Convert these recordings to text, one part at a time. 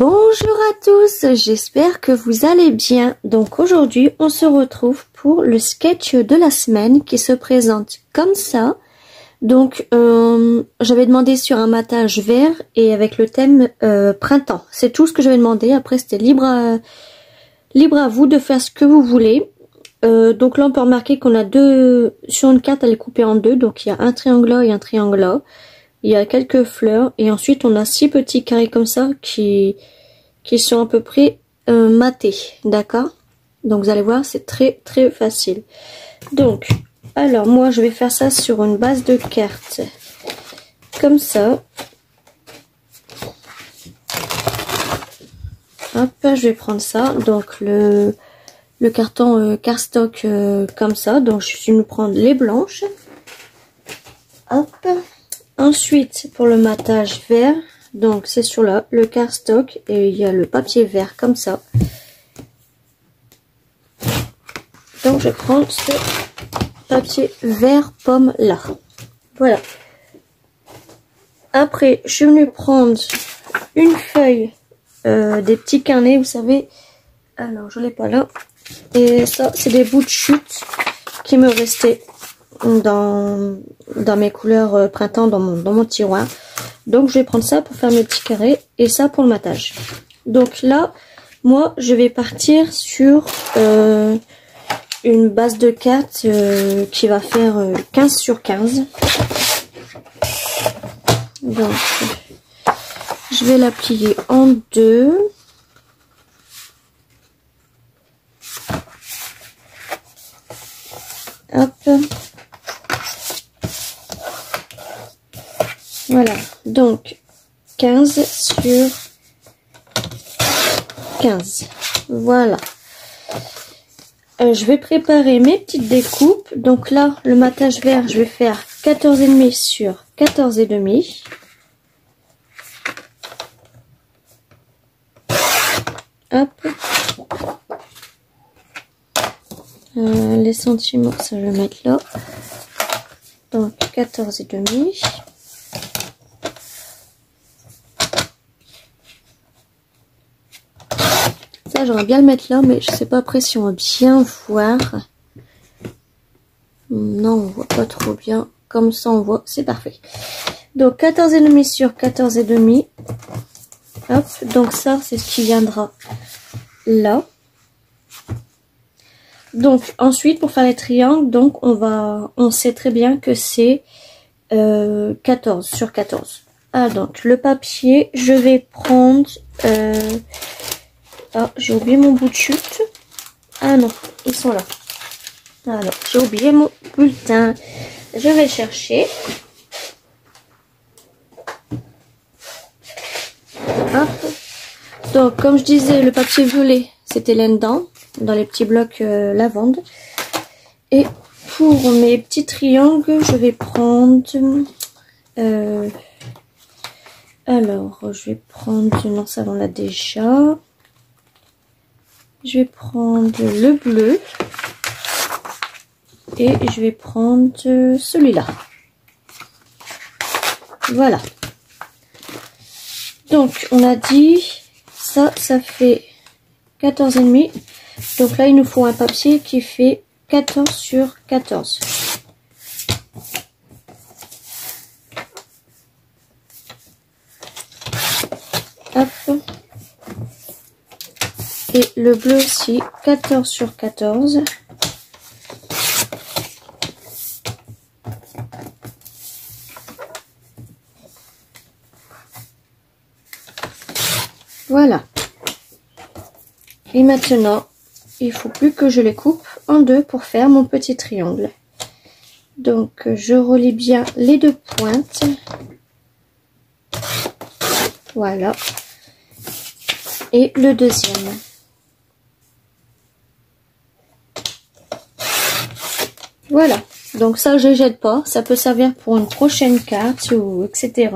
Bonjour à tous, j'espère que vous allez bien. Donc aujourd'hui, on se retrouve pour le sketch de la semaine qui se présente comme ça. Donc j'avais demandé sur un matage vert et avec le thème printemps. C'est tout ce que j'avais demandé. Après c'était libre à vous de faire ce que vous voulez. Donc là on peut remarquer qu'on a deux sur une carte, elle est coupée en deux. Donc il y a un triangle là et un triangle là. Il y a quelques fleurs et ensuite on a 6 petits carrés comme ça qui sont à peu près matés, d'accord? Donc vous allez voir, c'est très très facile. Donc, alors moi je vais faire ça sur une base de cartes comme ça. Hop, je vais prendre ça. Donc le carton cardstock comme ça. Donc je vais me prendre les blanches. Hop. Ensuite, pour le matage vert, donc c'est sur là, le cardstock et il y a le papier vert comme ça. Donc je prends ce papier vert pomme là. Voilà. Après, je suis venue prendre une feuille des petits carnets, vous savez. Alors, je l'ai pas là. Et ça, c'est des bouts de chute qui me restaient dans mes couleurs printemps dans mon tiroir. Donc je vais prendre ça pour faire mes petits carrés et ça pour le matage. Donc là moi je vais partir sur une base de cartes qui va faire 15 sur 15. Donc je vais la plier en deux. Hop. Voilà, donc 15 sur 15. Voilà. Je vais préparer mes petites découpes. Donc là, le matage vert, je vais faire 14,5 sur 14,5. Hop. Les sentiments, ça je vais mettre là. Donc 14,5. Ça, j'aurais bien le mettre là, mais je sais pas après si on va bien voir. Non, on voit pas trop bien. Comme ça, on voit, c'est parfait. Donc 14,5 sur 14,5. Hop, donc ça, c'est ce qui viendra là. Donc ensuite, pour faire les triangles, donc on sait très bien que c'est 14 sur 14. Ah, donc le papier, je vais prendre... Ah, j'ai oublié mon bout de chute. Ah non, ils sont là. Alors, j'ai oublié mon bulletin. Je vais le chercher. Hop. Donc, comme je disais, le papier violet, c'était là-dedans, dans les petits blocs lavande. Et pour mes petits triangles, je vais prendre... alors, je vais prendre... Non, ça, on l'a déjà... Je vais prendre le bleu et je vais prendre celui-là. Voilà. Donc, on a dit, ça fait 14,5. Donc là, il nous faut un papier qui fait 14 sur 14. Hop. Et le bleu aussi, 14 sur 14. Voilà. Et maintenant, il faut plus que je les coupe en deux pour faire mon petit triangle. Donc, je relie bien les deux pointes. Voilà. Et le deuxième. Voilà, donc ça je jette pas, ça peut servir pour une prochaine carte ou etc.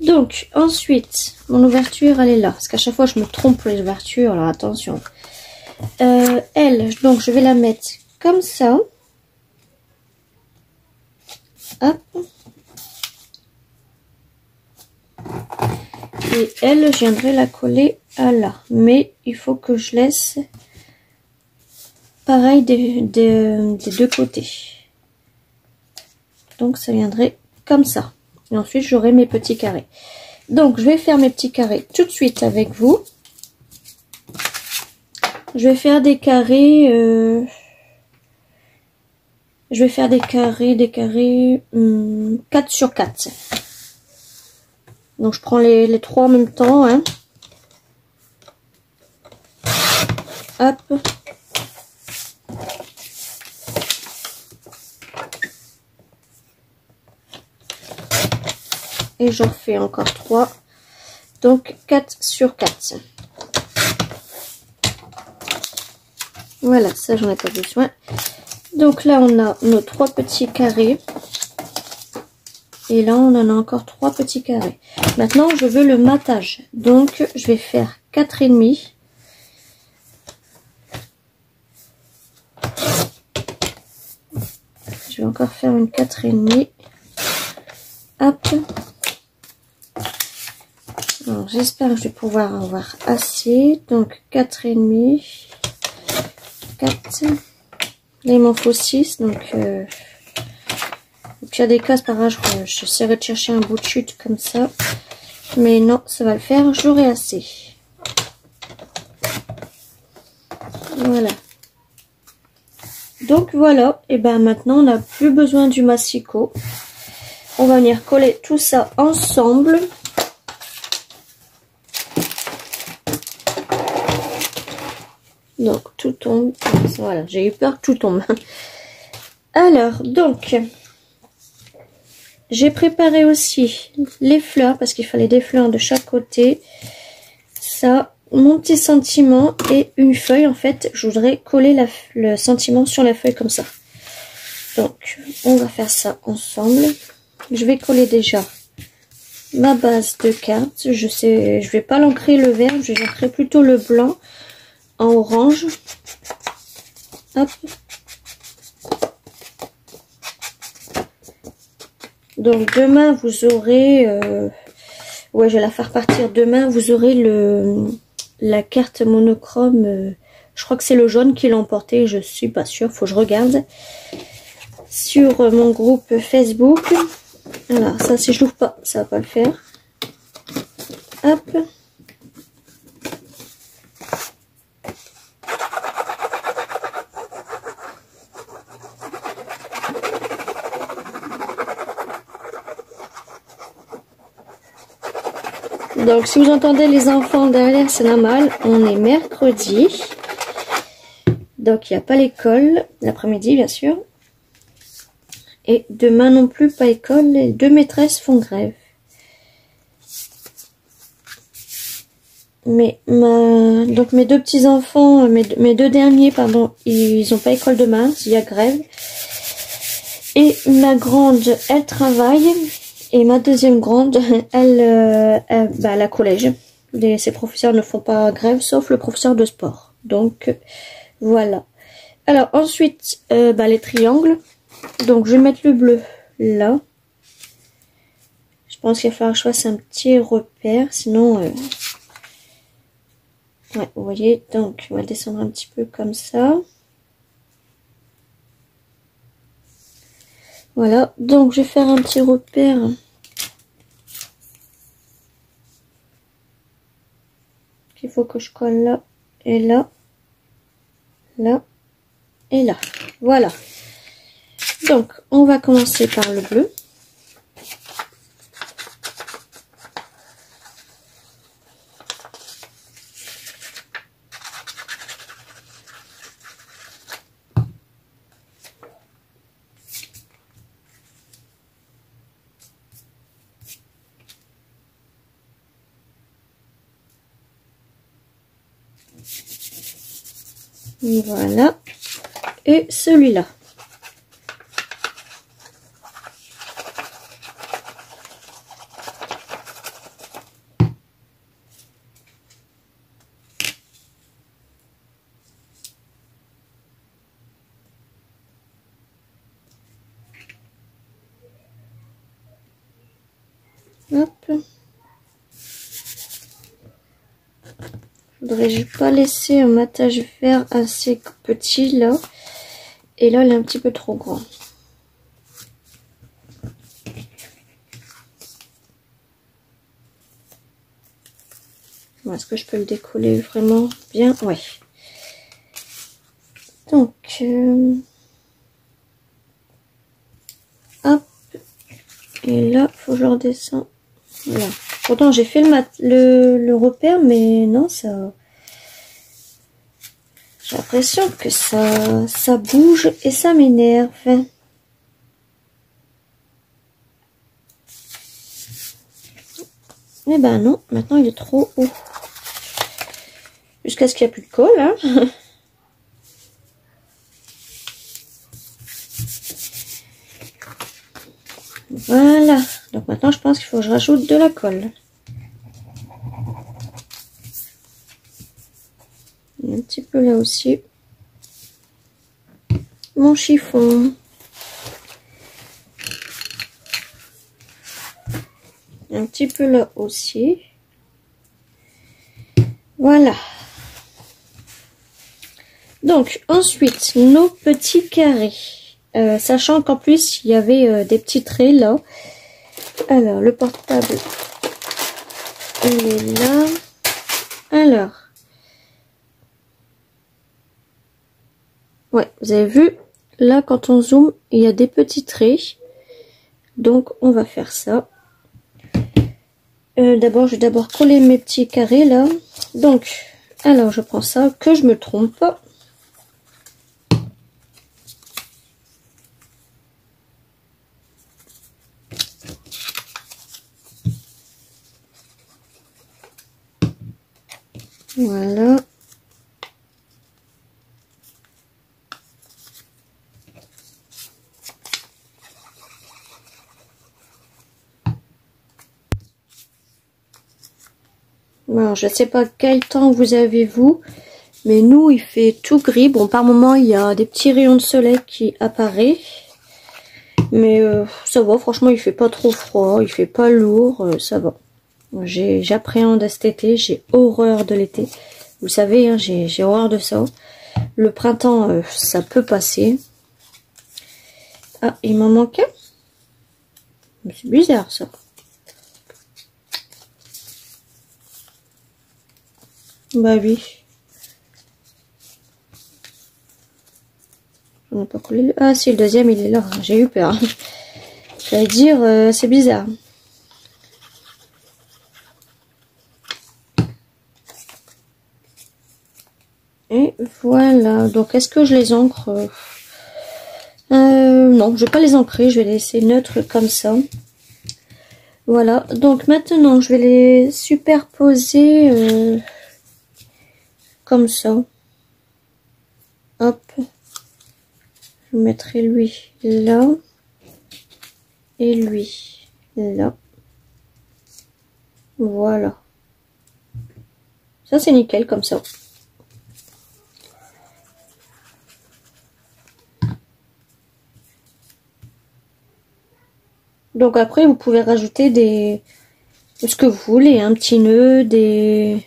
Donc ensuite, mon ouverture elle est là, parce qu'à chaque fois je me trompe pour les ouvertures, alors attention. Elle, donc je vais la mettre comme ça. Hop. Et elle, je viendrai la coller à là. Mais il faut que je laisse pareil des deux côtés. Donc ça viendrait comme ça. Et ensuite j'aurai mes petits carrés. Donc je vais faire mes petits carrés tout de suite avec vous. Je vais faire des carrés. Je vais faire des carrés 4 sur 4. Donc je prends les trois en même temps. Hein. Hop. Et j'en fais encore 3. Donc 4 sur 4. Voilà, ça j'en ai pas besoin. Donc là on a nos 3 petits carrés. Et là on en a encore 3 petits carrés. Maintenant je veux le matage. Donc je vais faire 4,5. Je vais encore faire une 4,5. Hop. J'espère que je vais pouvoir avoir assez. Donc 4,5. 4. Là il m'en faut 6. Donc au pire des cas, c'est pas grave, j'essaierai de chercher un bout de chute comme ça. Mais non, ça va le faire, j'aurai assez. Voilà. Donc voilà, et ben maintenant on n'a plus besoin du massicot. On va venir coller tout ça ensemble. Donc tout tombe. Voilà, j'ai eu peur que tout tombe. Alors, donc, j'ai préparé aussi les fleurs parce qu'il fallait des fleurs de chaque côté. Ça, mon petit sentiment et une feuille. En fait, je voudrais coller le sentiment sur la feuille comme ça. Donc, on va faire ça ensemble. Je vais coller déjà ma base de carte. Je vais pas l'ancrer le vert, je vais l'ancrer plutôt le blanc en orange. Hop. Donc demain vous aurez, ouais je vais la faire partir demain, vous aurez la carte monochrome, je crois que c'est le jaune qui l'a emporté, je suis pas sûre, faut que je regarde, sur mon groupe Facebook. Voilà, ça si je l'ouvre pas, ça va pas le faire. Hop. Donc si vous entendez les enfants derrière, c'est normal, on est mercredi. Donc il n'y a pas l'école, l'après-midi bien sûr. Et demain non plus pas école, les 2 maîtresses font grève. Mais donc mes 2 petits enfants, mes 2 derniers, pardon, ils n'ont pas école demain, il y a grève. Et ma grande, elle travaille. Et ma deuxième grande, elle a collège. Ses professeurs ne font pas grève, sauf le professeur de sport. Donc, voilà. Alors, ensuite, les triangles. Donc, je vais mettre le bleu là. Je pense qu'il va falloir que je fasse un petit repère. Sinon, ouais, vous voyez. Donc, on va descendre un petit peu comme ça. Voilà. Donc, je vais faire un petit repère. Il faut que je colle là et là. Là et là. Voilà. Donc, on va commencer par le bleu. Voilà. Et celui-là. Hop. Faudrait pas laisser un matage vert assez petit là. Et là, il est un petit peu trop grand. Est-ce que je peux le décoller vraiment bien? Ouais. Donc, hop. Et là, faut que je redescends. Voilà. Pourtant, j'ai fait le repère, mais non, ça... J'ai l'impression que ça bouge et ça m'énerve. Eh ben non, maintenant il est trop haut. Jusqu'à ce qu'il n'y a plus de colle, hein. Voilà. Donc maintenant, je pense qu'il faut que je rajoute de la colle. Et un petit peu là aussi. Mon chiffon. Un petit peu là aussi. Voilà. Donc ensuite, nos petits carrés. Sachant qu'en plus, il y avait des petits traits là. Alors, le portable, il est là. Alors. Ouais, vous avez vu, là, quand on zoome, il y a des petits traits. Donc, on va faire ça. D'abord, je vais d'abord coller mes petits carrés là. Donc, alors je prends ça, que je me trompe pas. Voilà. Alors, je sais pas quel temps vous avez vous, mais nous, il fait tout gris. Bon, par moment, il y a des petits rayons de soleil qui apparaissent. Mais ça va, franchement, il fait pas trop froid, il fait pas lourd, ça va. J'appréhende cet été, j'ai horreur de l'été. Vous savez, hein, j'ai horreur de ça. Le printemps, ça peut passer. Ah, il m'en manquait. C'est bizarre ça. Bah oui. On n'a pas collé le... Ah si, le deuxième il est là. J'ai eu peur. J'allais dire, c'est bizarre. Et voilà. Donc est-ce que je les encre? Non, je vais pas les ancrer. Je vais les laisser neutres comme ça. Voilà. Donc maintenant, je vais les superposer comme ça. Hop. Je mettrai lui là. Et lui là. Voilà. Ça, c'est nickel comme ça. Donc après, vous pouvez rajouter ce que vous voulez, un petit nœud, des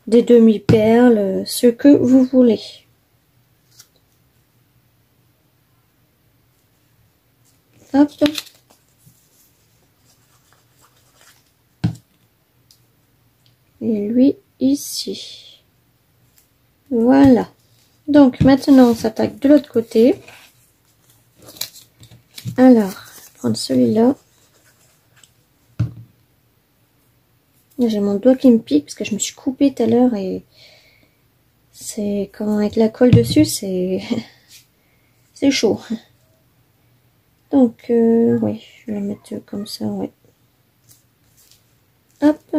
demi-perles, ce que vous voulez. Hop. Et lui ici. Voilà. Donc maintenant, on s'attaque de l'autre côté. Alors, prendre celui-là. J'ai mon doigt qui me pique parce que je me suis coupée tout à l'heure et c'est quand avec la colle dessus, c'est c'est chaud. Donc, oui, je vais le mettre comme ça, ouais. Hop.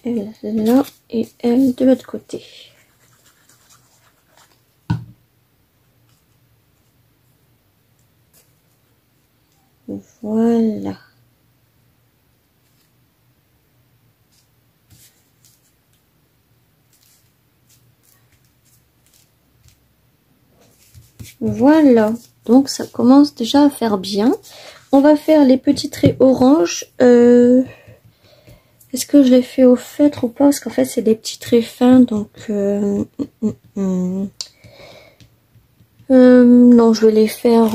Elle là et elle de l'autre côté. Voilà. Voilà. Donc ça commence déjà à faire bien. On va faire les petits traits orange. Est-ce que je les fais au feutre ou pas? Parce qu'en fait c'est des petits traits fins, donc non, je vais les faire.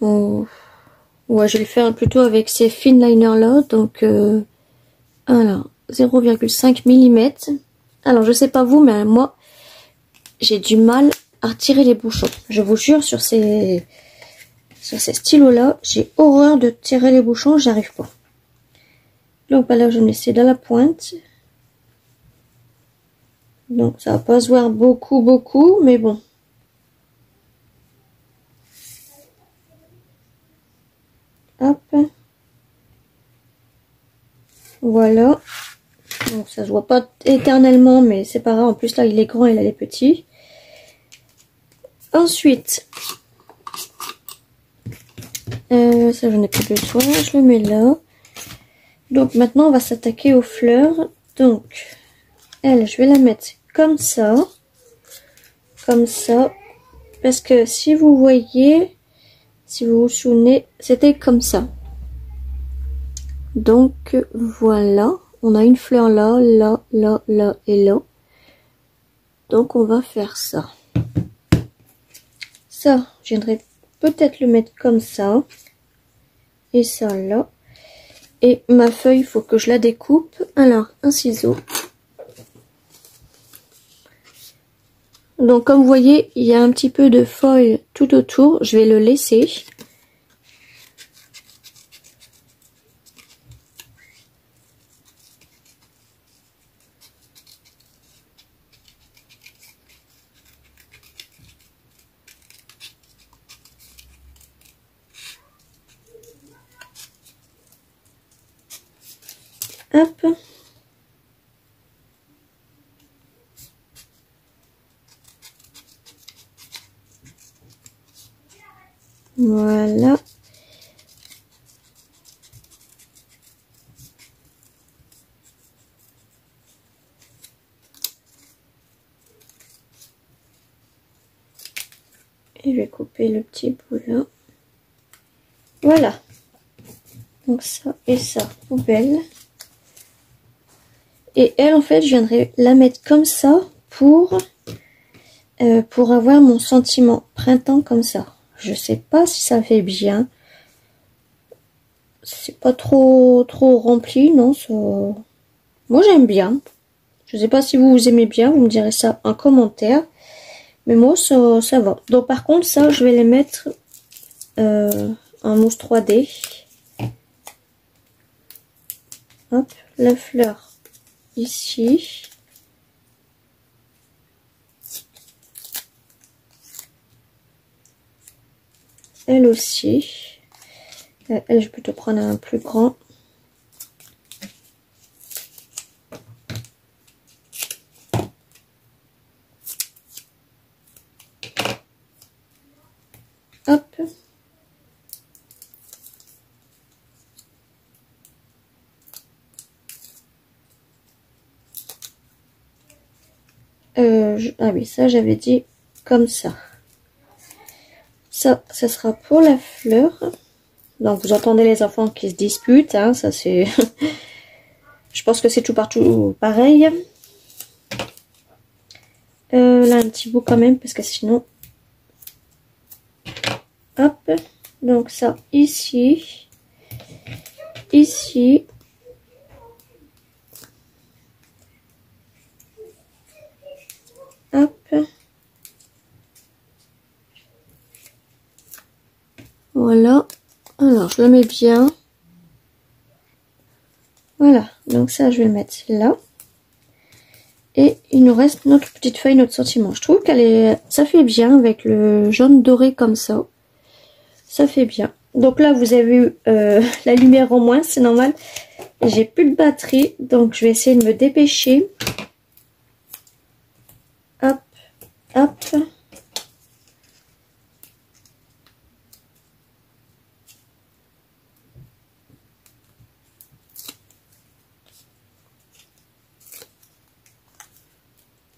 Ouais, je vais les faire plutôt avec ces finliners là. Donc alors 0,5 mm. Alors je sais pas vous, mais moi j'ai du mal à retirer les bouchons. Je vous jure, sur ces stylos là, j'ai horreur de tirer les bouchons, j'arrive pas. Donc bah là je vais me laisser dans la pointe. Donc ça va pas se voir beaucoup, mais bon. Hop. Voilà. Donc ça se voit pas éternellement, mais c'est pas grave. En plus là il est grand et là il est petit. Ensuite, ça j'en ai plus besoin, je le mets là. Donc maintenant on va s'attaquer aux fleurs. Donc elle, je vais la mettre comme ça, parce que si vous voyez, si vous vous souvenez, c'était comme ça. Donc voilà, on a une fleur là, là et là. Donc on va faire ça. Ça, je viendrai peut-être le mettre comme ça. Et ça là. Et ma feuille, il faut que je la découpe. Alors, un ciseau. Donc comme vous voyez, il y a un petit peu de foil tout autour. Je vais le laisser. Hop. Voilà. Et je vais couper le petit bout là. Voilà. Donc ça et ça, poubelle. Et elle, en fait, je viendrai la mettre comme ça pour avoir mon sentiment printemps comme ça. Je sais pas si ça fait bien. C'est pas trop rempli, non, ça... Moi, j'aime bien. Je sais pas si vous aimez bien, vous me direz ça en commentaire. Mais moi, ça va. Donc, par contre, ça, je vais les mettre en mousse 3D. Hop, la fleur ici. Elle aussi. Elle, je vais plutôt prendre un plus grand. Hop. Ah oui, ça j'avais dit comme ça. Ça sera pour la fleur. Donc vous entendez les enfants qui se disputent, hein, ça c'est... Je pense que c'est tout partout pareil. Là un petit bout quand même, parce que sinon... Hop, donc ça ici. Ici. Hop. Voilà. Alors, je le mets bien. Voilà. Donc ça, je vais le mettre là. Et il nous reste notre petite feuille, notre sentiment. Je trouve qu'elle est... Ça fait bien avec le jaune doré comme ça. Ça fait bien. Donc là, vous avez eu la lumière en moins, c'est normal. J'ai plus de batterie, donc je vais essayer de me dépêcher. Hop, hop.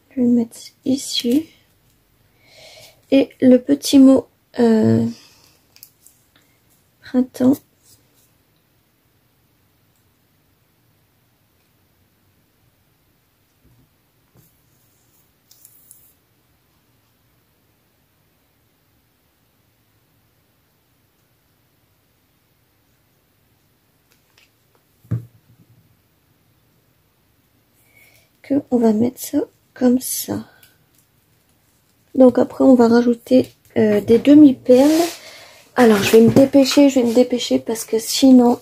Je vais le mettre ici. Et le petit mot printemps. On va mettre ça comme ça. Donc après on va rajouter des demi-perles. Alors je vais me dépêcher parce que sinon...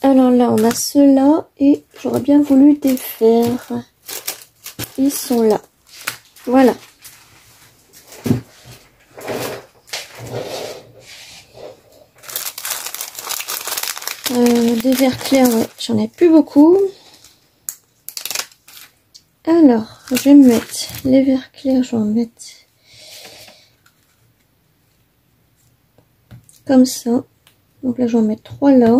Alors là on a ceux-là et j'aurais bien voulu défaire. Ils sont là. Voilà. Des verres clairs, ouais, j'en ai plus beaucoup. Alors, je vais me mettre les verres clairs, je vais en mettre comme ça. Donc là, je vais en mettre 3 là.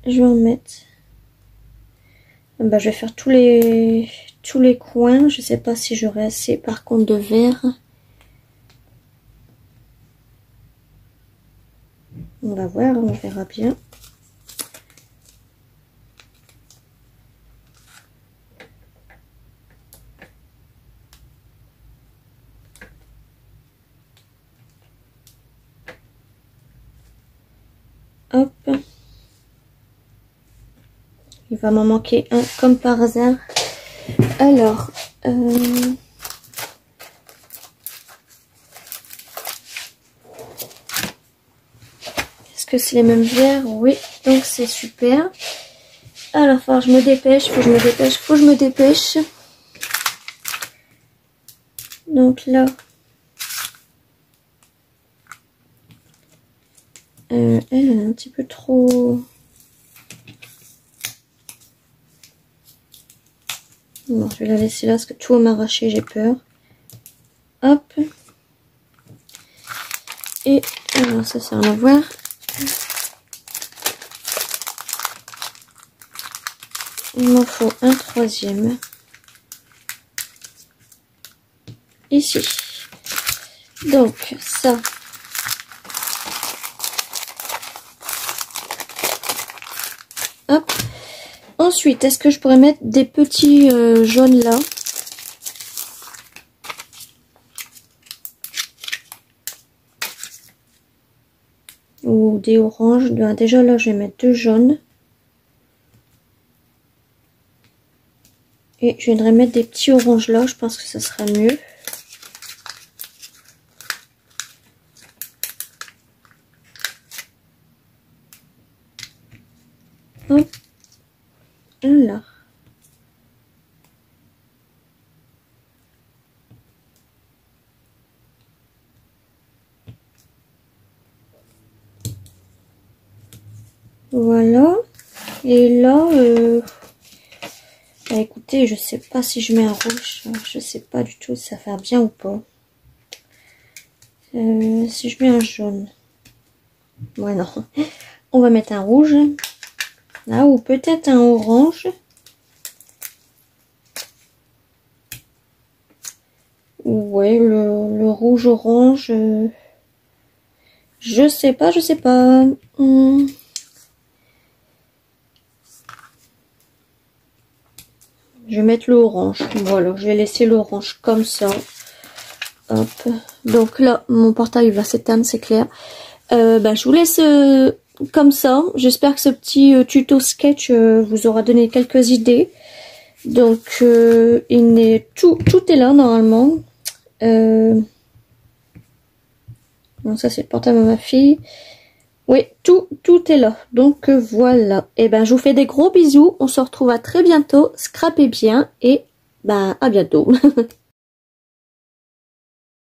Je vais en mettre... Bah, je vais faire tous les coins. Je sais pas si j'aurai assez par contre de verre. On va voir, on verra bien. Hop. Il va m'en manquer un comme par hasard. Alors, est-ce que c'est les mêmes verres? Oui, donc c'est super. Alors, faut que je me dépêche, faut que je me dépêche. Donc là, elle est un petit peu trop... Bon, je vais la laisser là parce que tout va m'arracher, j'ai peur. Hop. Et alors ça sert à voir. Il m'en faut un troisième. Ici. Donc ça. Hop. Ensuite, est-ce que je pourrais mettre des petits jaunes là? Ou des oranges. Déjà là, je vais mettre 2 jaunes. Et je viendrai mettre des petits oranges là, je pense que ça sera mieux. Hop. Là. Voilà. Et là, bah écoutez, je sais pas si je mets un rouge. Je sais pas du tout si ça va faire bien ou pas. Si je mets un jaune. Ouais, non. On va mettre un rouge. Là, ou peut-être un orange. Ouais, le rouge-orange. Je sais pas. Je vais mettre l'orange. Voilà, je vais laisser l'orange comme ça. Hop. Donc là, mon portail va s'éteindre, c'est clair. Je vous laisse comme ça. J'espère que ce petit tuto sketch vous aura donné quelques idées. Donc, tout est là normalement. Non, ça c'est le portable de ma fille. Oui, tout est là. Donc voilà. Et je vous fais des gros bisous. On se retrouve à très bientôt. Scrapez bien et à bientôt.